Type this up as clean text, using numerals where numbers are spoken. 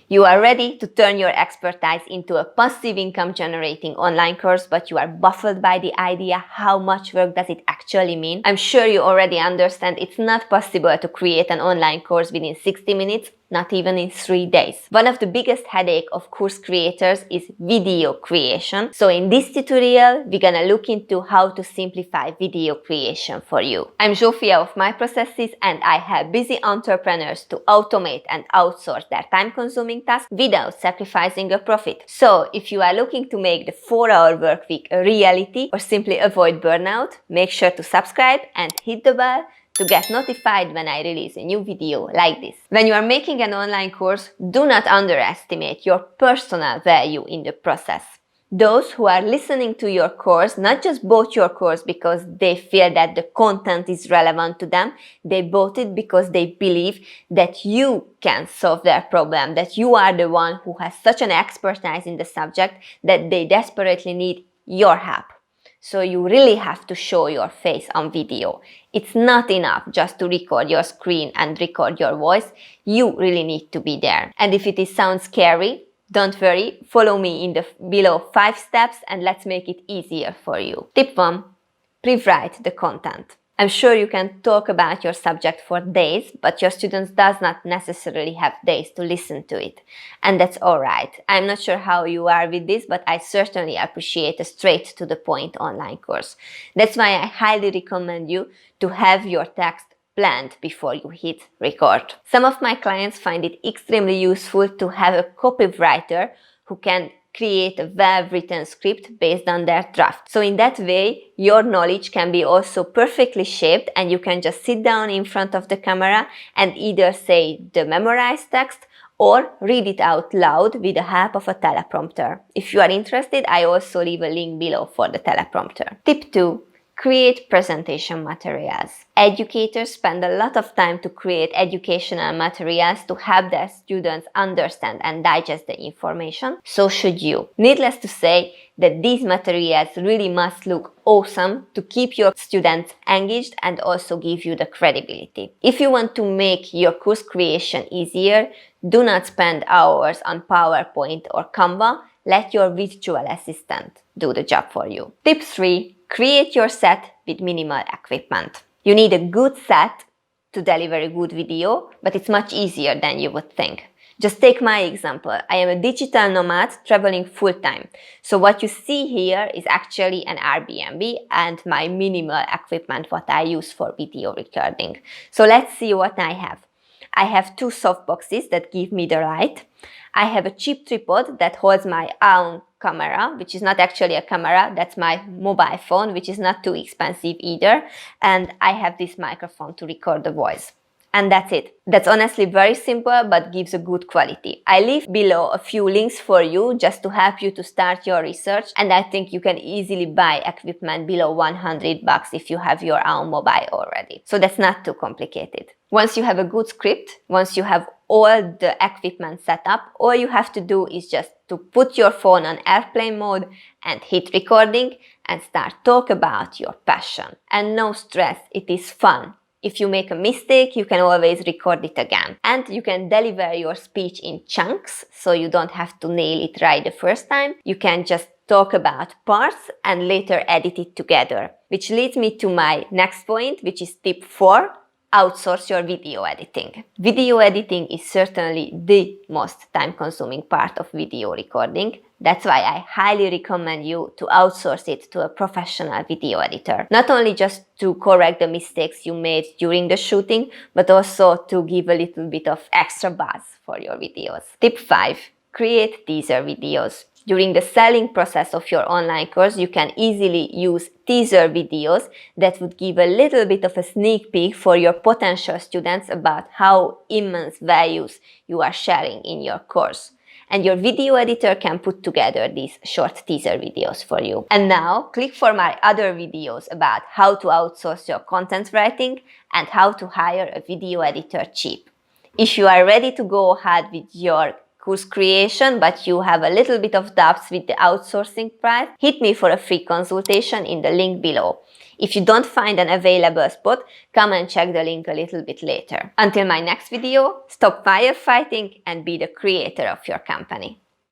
You are ready to turn your expertise into a passive income generating online course, but you are baffled by the idea how much work does it actually mean? I'm sure you already understand it's not possible to create an online course within 60 minutes, not even in 3 days. One of the biggest headache of course creators is video creation. So in this tutorial, we're gonna look into how to simplify video creation for you. I'm Zsófia of Myprocesses, and I help busy entrepreneurs to automate and outsource their time-consuming tasks without sacrificing a profit. So if you are looking to make the 4-hour work week a reality or simply avoid burnout, make sure to subscribe and hit the bell to get notified when I release a new video like this. When you are making an online course, do not underestimate your personal value in the process. Those who are listening to your course not just bought your course because they feel that the content is relevant to them, they bought it because they believe that you can solve their problem, that you are the one who has such an expertise in the subject that they desperately need your help. So you really have to show your face on video. It's not enough just to record your screen and record your voice. You really need to be there. And if it sounds scary, don't worry, follow me in the below 5 steps and let's make it easier for you. Tip 1. Prewrite the content. I'm sure you can talk about your subject for days, but your students does not necessarily have days to listen to it. And that's alright. I'm not sure how you are with this, but I certainly appreciate a straight to the point online course. That's why I highly recommend you to have your text planned before you hit record. Some of my clients find it extremely useful to have a copywriter who can create a well-written script based on their draft. So in that way, your knowledge can be also perfectly shaped and you can just sit down in front of the camera and either say the memorized text or read it out loud with the help of a teleprompter. If you are interested, I also leave a link below for the teleprompter. Tip 2. Create presentation materials. Educators spend a lot of time to create educational materials to help their students understand and digest the information. So should you. Needless to say that these materials really must look awesome to keep your students engaged and also give you the credibility. If you want to make your course creation easier, do not spend hours on PowerPoint or Canva. Let your virtual assistant do the job for you. Tip 3. Create your set with minimal equipment. You need a good set to deliver a good video, but it's much easier than you would think. Just take my example. I am a digital nomad traveling full-time. So what you see here is actually an Airbnb and my minimal equipment, what I use for video recording. So let's see what I have. I have 2 softboxes that give me the light. I have a cheap tripod that holds my own camera, which is not actually a camera, that's my mobile phone, which is not too expensive either. And I have this microphone to record the voice. And that's it. That's honestly very simple, but gives a good quality. I leave below a few links for you just to help you to start your research. And I think you can easily buy equipment below $100 if you have your own mobile already. So that's not too complicated. Once you have a good script, once you have all the equipment set up, all you have to do is just to put your phone on airplane mode and hit recording and start talk about your passion. And no stress, it is fun. If you make a mistake, you can always record it again. And you can deliver your speech in chunks, so you don't have to nail it right the first time. You can just talk about parts and later edit it together. Which leads me to my next point, which is tip 4. Outsource your video editing. Video editing is certainly the most time-consuming part of video recording. That's why I highly recommend you to outsource it to a professional video editor. Not only just to correct the mistakes you made during the shooting, but also to give a little bit of extra buzz for your videos. Tip 5. Create teaser videos. During the selling process of your online course, you can easily use teaser videos that would give a little bit of a sneak peek for your potential students about how immense values you are sharing in your course. And your video editor can put together these short teaser videos for you. And now, click for my other videos about how to outsource your content writing and how to hire a video editor cheap. If you are ready to go ahead with your course creation, but you have a little bit of doubts with the outsourcing price, hit me for a free consultation in the link below. If you don't find an available spot, come and check the link a little bit later. Until my next video, stop firefighting and be the creator of your company.